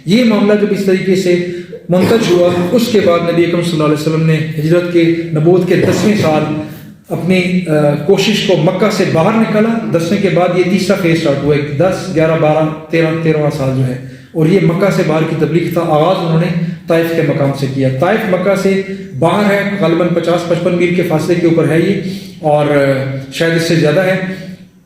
یہ معاملہ جب اس طریقے سے منتج ہوا، اس کے بعد نبی اکرم صلی اللہ علیہ وسلم نے ہجرت کے نبوت کے 10ویں سال اپنی کوشش کو مکہ سے باہر نکالا۔ 10ویں کے بعد یہ تیسرا فیز اسٹارٹ ہوا، 10، 11، 12، 13واں سال جو ہے، اور یہ مکہ سے باہر کی تبلیغ تھا۔ آغاز انہوں نے طائف کے مقام سے کیا۔ طائف مکہ سے باہر ہے، غالباً 50-55 میل کے فاصلے کے اوپر ہے یہ، اور شاید اس سے زیادہ ہے۔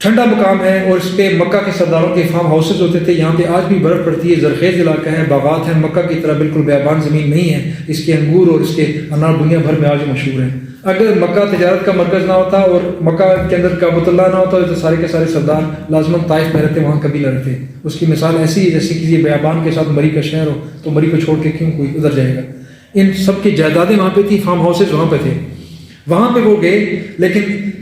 ٹھنڈا مقام ہے، اور اس پہ مکہ کے سرداروں کے فارم ہاؤسز ہوتے تھے۔ یہاں پہ آج بھی برف پڑتی ہے، زرخیز علاقہ ہے، باغات ہیں، مکہ کی طرح بالکل بیابان زمین نہیں ہے۔ اس کے انگور اور اس کے انار دنیا بھر میں آج مشہور ہیں۔ اگر مکہ تجارت کا مرکز نہ ہوتا اور مکہ کے اندر کعبۃ اللہ نہ ہوتا تو سارے کے سارے سردار لازماً طائف میں رہتے، وہاں کبھی نہ رہتے۔ اس کی مثال ایسی ہے جیسے کسی بیابان کے ساتھ مری کا شہر ہو، تو مری کو چھوڑ کے کیوں کوئی ادھر جائے گا۔ ان سب کی جائیدادیں وہاں پہ تھی، فارم ہاؤسز وہاں پہ تھے، وہاں پہ وہ گئے، لیکن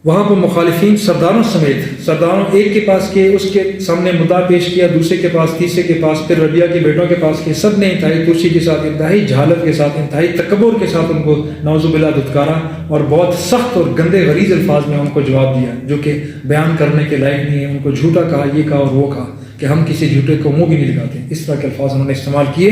وہاں پر مخالفین سرداروں سمیت، سرداروں ایک کے پاس کے، اس کے سامنے مدعا پیش کیا، دوسرے کے پاس، تیسرے کے پاس، پھر ربیہ کے بیٹوں کے پاس کے، سب نے انتہائی توشی کے ساتھ، انتہائی جہالت کے ساتھ، انتہائی تکبر کے ساتھ ان کو نعوذ باللہ دھتکارا، اور بہت سخت اور گندے غلیظ الفاظ میں ان کو جواب دیا جو کہ بیان کرنے کے لائق نہیں ہے۔ ان کو جھوٹا کہا، یہ کہا اور وہ کہا کہ ہم کسی جھوٹے کو منہ بھی نہیں لگاتے۔ اس طرح کے الفاظ انہوں نے استعمال کیے،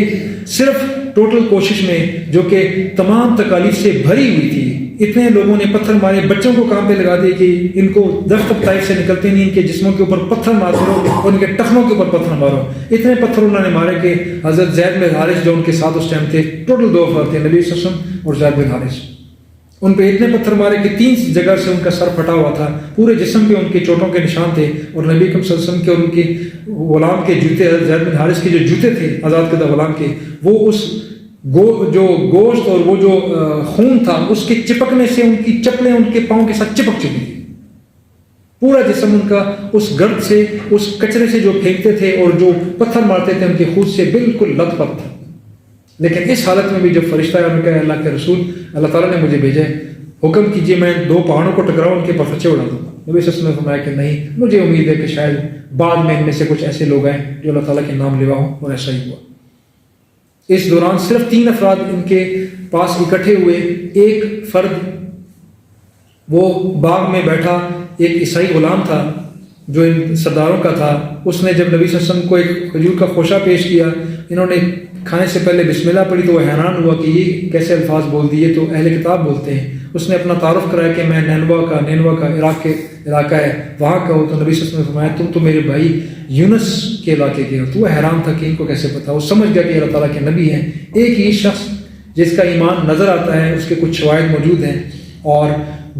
صرف ٹوٹل کوشش میں جو کہ تمام تکالیف سے بھری ہوئی تھی۔ اتنے لوگوں نے پتھر مارے، بچوں کو کام پہ لگا دیے کہ ان کو درخت طائف سے نکلتے نہیں، ان کے جسموں کے اوپر پتھر مارو اور ان کے ٹخنوں کے اوپر پتھر مارو۔ اتنے پتھر انہوں نے مارے کہ حضرت زید بن حارث جو ان کے ساتھ اس ٹائم تھے، ٹوٹل 2 افراد تھے، نبی صلی اللہ علیہ وسلم اور زید بن حارث، ان پہ اتنے پتھر مارے کہ 3 جگہ سے ان کا سر پھٹا ہوا تھا، پورے جسم پہ ان کے چوٹوں کے نشان تھے، اور نبی اکرم صلی اللہ علیہ وسلم کے اور ان کے غلام کے جوتے، زید بن حارث کے جو جوتے تھے آزاد کردہ غلام کے، وہ اس جو گوشت اور وہ جو خون تھا اس کے چپکنے سے ان کی چپلیں ان کے پاؤں کے ساتھ چپک چکی تھی۔ پورا جسم ان کا اس گرد سے، اس کچرے سے جو پھینکتے تھے اور جو پتھر مارتے تھے ان کے خود سے بالکل لت پت تھا۔ لیکن اس حالت میں بھی جب فرشتہ ہے، انہوں نے کہا اللہ کے رسول، اللہ تعالیٰ نے مجھے بھیجا ہے، حکم کیجیے میں 2 پہاڑوں کو ٹکراؤں، ان کے پرخچے اڑا دوں۔ نبی صلی اللہ علیہ وسلم نے فرمایا کہ نہیں، مجھے امید ہے کہ شاید بعد میں ان میں سے کچھ ایسے لوگ آئیں جو اللہ تعالیٰ کے نام لیوا ہوں، اور ایسا ہی ہوا۔ اس دوران صرف 3 افراد ان کے پاس اکٹھے ہوئے۔ ایک فرد وہ باغ میں بیٹھا، ایک عیسائی غلام تھا جو ان سرداروں کا تھا، اس نے جب نبی صلی اللہ علیہ وسلم کو ایک کھجور کا خوشہ پیش کیا، انہوں نے کھانے سے پہلے بسم اللہ پڑھی تو وہ حیران ہوا کہ یہ کیسے الفاظ بول دیے، تو اہل کتاب بولتے ہیں۔ اس نے اپنا تعارف کرایا کہ میں نینوا کا عراق کے علاقہ ہے، وہاں کا ہو۔ تو نبی صلی اللہ علیہ وسلم نے فرمایا تم تو میرے بھائی یونس کے علاقے کے ہو۔ تو وہ حیران تھا کہ ان کو کیسے پتا، وہ سمجھ گیا کہ اللہ تعالیٰ کے نبی ہیں۔ ایک ہی شخص جس کا ایمان نظر آتا ہے، اس کے کچھ شواہد موجود ہیں، اور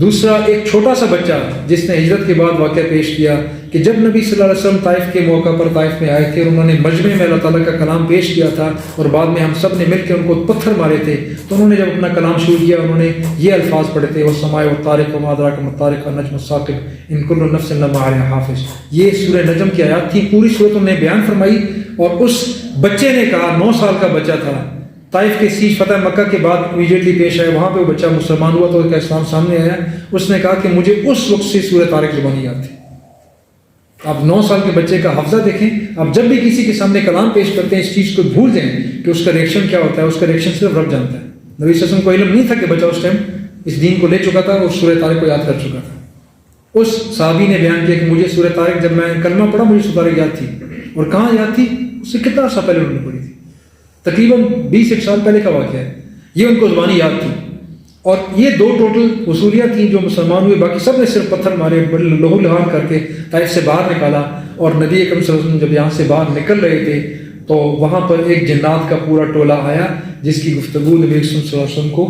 دوسرا ایک چھوٹا سا بچہ جس نے ہجرت کے بعد واقعہ پیش کیا کہ جب نبی صلی اللہ علیہ وسلم طائف کے موقع پر طائف میں آئے تھے اور انہوں نے مجمع میں اللہ تعالیٰ کا کلام پیش کیا تھا، اور بعد میں ہم سب نے مل کے ان کو پتھر مارے تھے، تو انہوں نے جب اپنا کلام شروع کیا انہوں نے یہ الفاظ پڑھے تھے، والسماء والطارق وما ادراک ما الطارق النجم الثاقب ان کل نفس لما علیہا حافظ۔ یہ سورہ نجم کی آیات تھی، پوری سورت انہوں نے بیان فرمائی۔ اور اس بچے نے کہا، 9 سال کا بچہ تھا، طائف کے سیج فتح مکہ کے بعد امیڈیٹلی پیش آئے، وہاں پہ وہ بچہ مسلمان ہوا تو اس کا اسلام سامنے آیا۔ اس نے کہا کہ مجھے اس وقت سے سورہ طارق زبانی یاد تھی۔ اب 9 سال کے بچے کا حفظہ دیکھیں۔ اب جب بھی کسی کے سامنے کلام پیش کرتے ہیں اس چیز کو بھول جائیں کہ اس کا ریئیکشن کیا ہوتا ہے، اس کا ریئیکشن صرف رب جانتا ہے۔ نبی صلی اللہ علیہ وسلم کو علم نہیں تھا کہ بچہ اس ٹائم اس دین کو لے چکا تھا اور سورہ طارق کو یاد کر چکا تھا۔ اس صحابی نے بیان کیا کہ مجھے سورہ طارق جب میں کلمہ پڑھا مجھے سورہ طارق یاد تھی، اور کہاں یاد تھی، اس سے کتنا عرصہ پہلے انہوں نے پڑھی تھی، تقریباً 20 سال پہلے کا واقعہ ہے۔ یہ ان کو زبانی یاد تھی، اور یہ 2 ٹوٹل وصولیاں تھیں جو مسلمان ہوئے، باقی سب نے صرف پتھر مارے، بڑے لہو لہان کر کے طائف سے باہر نکالا۔ اور نبی اکرم صلی اللہ علیہ وسلم جب یہاں سے باہر نکل رہے تھے تو وہاں پر ایک جنات کا پورا ٹولہ آیا جس کی گفتگو نبی صلی اللہ علیہ وسلم کو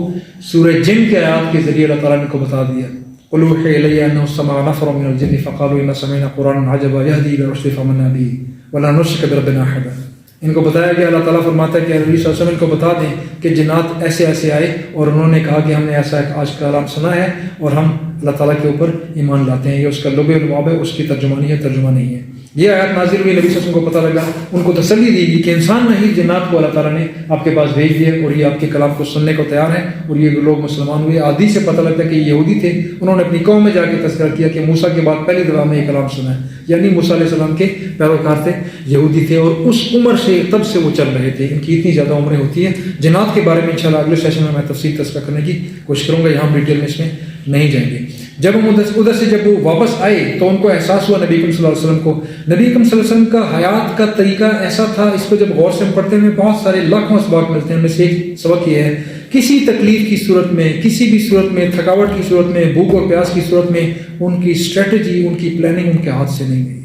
سورہ جن کے آیات کے ذریعے اللہ تعالیٰ نے کو بتا دیا۔ قُلْ أُوحِيَ إِلَيَّ أَنَّهُ اسْتَمَعَ نَفَرٌ مِّنَ الْجِنِّ فَقَالُوا إِنَّا سَمِعْنَا قُرْآنًا عَجَبًا يَهْدِي إِلَى الرُّشْدِ فَآمَنَّا بِهِ وَلَن نُشْرِكَ بِرَبِّنَا أَحَدًا۔ ان کو بتایا کہ اللہ تعالیٰ فرماتا ہے کہ نبی صلی اللہ علیہ وسلم کو بتا دیں کہ جنات ایسے ایسے آئے اور انہوں نے کہا کہ ہم نے ایسا ایک آج کا کلام سنا ہے اور ہم اللہ تعالیٰ کے اوپر ایمان لاتے ہیں۔ یہ اس کا لغو الباب ہے، اس کی ترجمہ نہیں ہے، ترجمہ نہیں ہے۔ یہ آیات نازل ہوئی، نبی صلی اللہ علیہ وسلم کو پتہ لگا، ان کو تسلی دی گئی کہ انسان نہیں جنات کو اللہ تعالیٰ نے آپ کے پاس بھیج دیا اور یہ آپ کے کلام کو سننے کو تیار ہے، اور یہ لوگ مسلمان ہوئے۔ عادی سے پتہ لگتا ہے کہ یہ یہودی تھے، انہوں نے اپنی قوم میں جا کے تذکرہ کیا کہ موسیٰ کے بعد پہلی دفعہ میں یہ کلام سنا ہے، یعنی موسیٰ علیہ السلام کے پیروکار تھے، یہودی تھے، اور اس عمر سے تب سے وہ چل رہے تھے۔ ان کی اتنی زیادہ عمریں ہوتی ہیں۔ جنات کے بارے میں انشاءاللہ اگلے سیشن میں تفصیل تذکرہ کرنے کی کوشش کروں گا، یہاں ہم ڈیٹیل میں اس میں نہیں جائیں گے۔ جب ہم ادھر سے جب وہ واپس آئے تو ان کو احساس ہوا نبی اکرم صلی اللہ علیہ وسلم کو، نبی اکرم صلی اللہ علیہ وسلم کا حیات کا طریقہ ایسا تھا، اس کو جب غور سے ہم پڑھتے ہیں بہت سارے لاکھوں اسباق ملتے ہیں، ان میں سے ایک سبق یہ ہے کسی تکلیف کی صورت میں، کسی بھی صورت میں، تھکاوٹ کی صورت میں، بھوک اور پیاس کی صورت میں ان کی اسٹریٹجی، ان کی پلاننگ ان کے ہاتھ سے نہیں گئی۔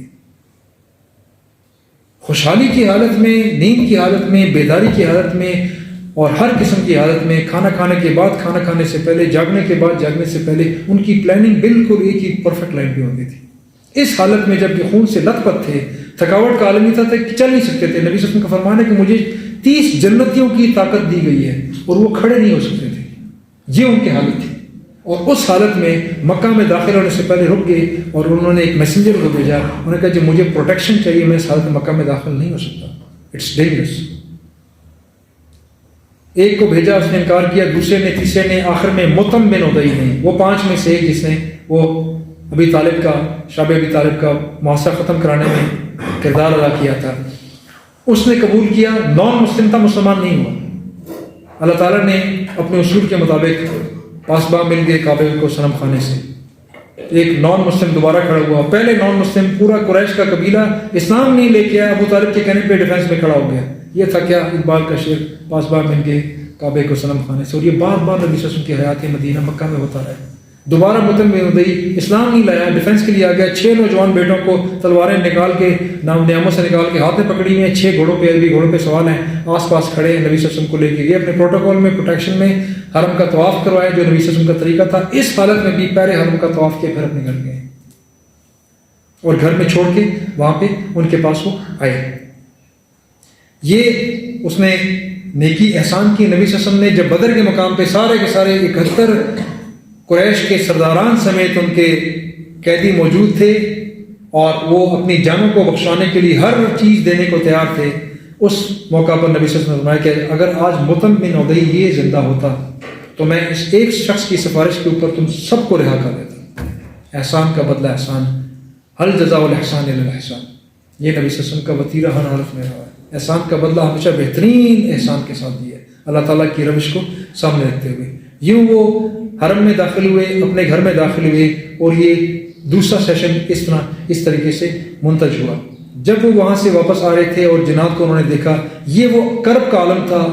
خوشحالی کی حالت میں، نیند کی حالت میں، بیداری کی حالت میں اور ہر قسم کی حالت میں، کھانا کھانے کے بعد، کھانا کھانے سے پہلے، جاگنے کے بعد، جاگنے سے پہلے، ان کی پلاننگ بالکل ایک ہی پرفیکٹ لائن پہ ہوتی تھی۔ اس حالت میں جب یہ خون سے لت پت تھے، تھکاوٹ کا عالم یہ تھا کہ چل نہیں سکتے تھے، نبی صلی اللہ علیہ وسلم کا فرمان ہے کہ مجھے 30 جنتیوں کی طاقت دی گئی ہے اور وہ کھڑے نہیں ہو سکتے تھے، یہ ان کی حالت تھی۔ اور اس حالت میں مکہ میں داخل ہونے سے پہلے رک گئے اور انہوں نے ایک میسنجر کو بھیجا، انہوں نے کہا جی مجھے پروٹیکشن چاہیے، میں اس حالت میں مکہ میں داخل نہیں ہو سکتا، اٹس ڈینجرس۔ ایک کو بھیجا، اس نے انکار کیا، دوسرے نے، تیسرے نے، آخر میں مطعم بن عدی نے، وہ 5 میں سے ایک جس نے وہ ابی طالب کا، شاب ابی طالب کا معاصرہ ختم کرانے میں کردار ادا کیا تھا، اس نے قبول کیا، نان مسلم تھا، مسلمان نہیں ہوا۔ اللہ تعالیٰ نے اپنے اصول کے مطابق پاسباں مل گئے کعبے کو صنم خانے سے، ایک نان مسلم دوبارہ کھڑا ہوا، پہلے نان مسلم پورا قریش کا قبیلہ اسلام نہیں لے کے آیا، ابو طالب کے کہنے پہ ڈیفینس میں کھڑا ہو گیا۔ یہ تھا کیا اقبال کا شعر، پاسباں مل گئے کعبے کو صنم خانے سے، اور یہ بار بار نبی صلی اللہ علیہ وسلم کی حیات مدینہ مکہ میں ہوتا رہا۔ دوبارہ مطعم بن عدی اسلام نہیں لایا، ڈیفینس کے لیے آ گیا، 6 نوجوان بیٹوں کو تلواریں نکال کے، ناموں سے نکال کے ہاتھ میں پکڑی ہوئی ہیں، 6 گھوڑوں پہ، عربی گھوڑوں پہ سوال ہیں، آس پاس کھڑے ہیں، نبی صلی اللہ علیہ وسلم کو لے کے گئے اپنے پروٹوکول میں، پروٹیکشن میں، حرم کا طواف کروایا جو نبی صلی اللہ علیہ وسلم کا طریقہ تھا۔ اس حالت میں بھی پہلے حرم کا طواف کیا، پھر اپنے گھر گئے اور گھر میں چھوڑ کے وہاں پہ ان کے پاس وہ آئے۔ یہ اس نے نیکی احسان کی۔ نبی صلی اللہ علیہ وسلم نے جب بدر کے مقام پہ سارے کے سارے 71 قریش کے سرداران سمیت ان کے قیدی موجود تھے اور وہ اپنی جانوں کو بخشوانے کے لیے ہر چیز دینے کو تیار تھے، اس موقع پر نبی صلی اللہ علیہ وسلم نے فرمایا کہ اگر آج مطعم بن عدی یہ زندہ ہوتا تو میں اس ایک شخص کی سفارش کے اوپر تم سب کو رہا کر دیتا۔ احسان کا بدلہ احسان، ہل جزاء الاحسان الا الاحسان، یہ نبی صلی اللہ علیہ وسلم کا وتیرہ ہر حالت میں رہا ہے۔ احسان کا بدلہ ہمیشہ بہترین احسان کے ساتھ دیا ہے، اللہ تعالیٰ کی روش کو سامنے رکھتے ہوئے۔ یوں وہ حرم میں داخل ہوئے، اپنے گھر میں داخل ہوئے، اور یہ دوسرا سیشن اس طریقے سے منتج ہوا۔ جب وہ وہاں سے واپس آ رہے تھے اور جنات کو انہوں نے دیکھا، یہ وہ کرب کا عالم تھا،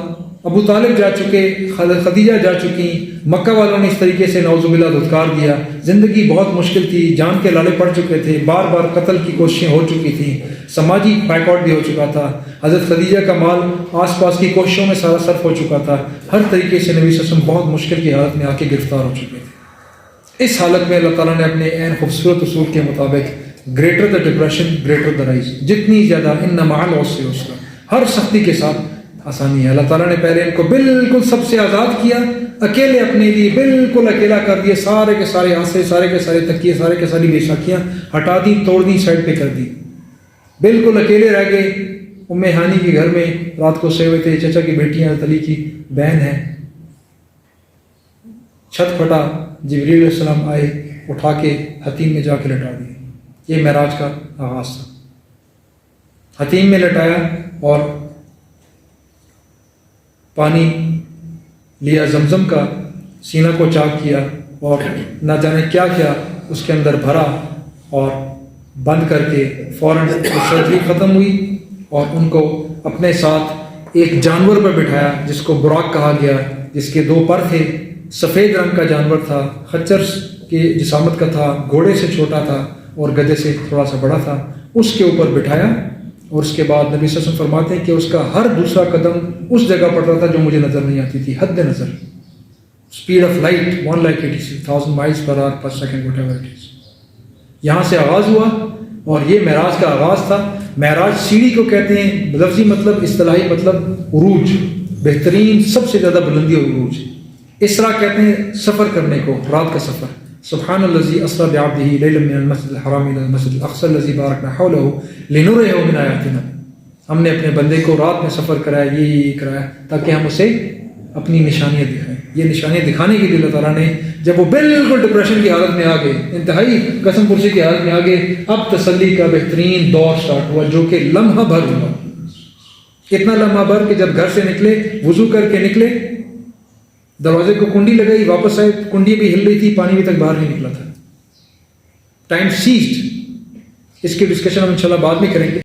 ابو طالب جا چکے، خدیجہ جا چکی، مکہ والوں نے اس طریقے سے نعوذ باللہ دھتکار دیا، زندگی بہت مشکل تھی، جان کے لالے پڑ چکے تھے، بار بار قتل کی کوششیں ہو چکی تھیں، سماجی بائیکاٹ بھی ہو چکا تھا، حضرت خدیجہ کا مال آس پاس کی کوششوں میں سارا صرف ہو چکا تھا، ہر طریقے سے نبی صلی اللہ علیہ وسلم بہت مشکل کی حالت میں آ کے گرفتار ہو چکے تھے۔ اس حالت میں اللہ تعالیٰ نے اپنے عین خوبصورت اصول کے مطابق greater the depression greater the rise, جتنی زیادہ ان مع العسر یسرا، ہر سختی کے ساتھ آسانی ہے۔ اللہ تعالیٰ نے پہلے ان کو بالکل سب سے آزاد کیا، اکیلے اپنے لیے بالکل اکیلا کر دیے، سارے کے سارے آسے، سارے کے سارے تکیے، سارے کے ساری بیساکھیاں ہٹا دی، توڑ دی، سائڈ پہ کر دی، بالکل اکیلے رہ گئے۔ ام ہانی کے گھر میں رات کو سوئے ہوئے تھے، چچا کی بیٹی حضرت علی کی بہن ہے، چھت پھٹا، جبریل علیہ السلام آئے، اٹھا کے حتیم میں جا کے لٹا دیے۔ یہ معراج کا آغاز تھا، حتیم میں لٹایا اور پانی لیا زمزم کا، سینہ کو چاک کیا اور نہ جانے کیا کیا اس کے اندر بھرا اور بند کر کے فوراً سرجری ختم ہوئی اور ان کو اپنے ساتھ ایک جانور پر بٹھایا جس کو براق کہا گیا، جس کے 2 پر تھے، سفید رنگ کا جانور تھا، خچر کے جسامت کا تھا، گھوڑے سے چھوٹا تھا اور گدھے سے تھوڑا سا بڑا تھا، اس کے اوپر بٹھایا اور اس کے بعد نبی صلی اللہ علیہ وسلم فرماتے ہیں کہ اس کا ہر دوسرا قدم اس جگہ پڑتا تھا جو مجھے نظر نہیں آتی تھی، حد نظر، speed of light 1,86,000 miles per hour per second whatever it is۔ یہاں سے آغاز ہوا اور یہ معراج کا آغاز تھا۔ معراج سیڑھی کو کہتے ہیں، لفظی مطلب، اصطلاحی مطلب عروج، بہترین سب سے زیادہ بلندی اور عروج۔ اسرا کہتے ہیں سفر کرنے کو، رات کا سفر۔ سبحان الذی اسری بعبدہ لیلا من المسجد الحرام الی المسجد الاقصی الذی بارکنا حولہ لنریہ من آیاتنا۔ ہم نے اپنے بندے کو رات میں سفر کرایا، یہ کرایا تاکہ ہم اسے اپنی نشانیاں دکھائیں۔ یہ نشانیاں دکھانے کے لیے اللہ تعالیٰ نے، جب وہ بالکل ڈپریشن کی حالت میں آ گئے، انتہائی قسم پرسی کی حالت میں آ گئے، اب تسلی کا بہترین دور سٹارٹ ہوا جو کہ لمحہ بھر ہوا۔ اتنا لمحہ بھر کہ جب گھر سے نکلے، وضو کر کے نکلے، دروازے کو کنڈی لگائی، واپس آئے، کنڈی بھی ہل رہی تھی، پانی بھی تک باہر نہیں نکلا تھا، ٹائم سیزڈ، اس کی ڈسکشن ہم انشاءاللہ بعد میں کریں گے.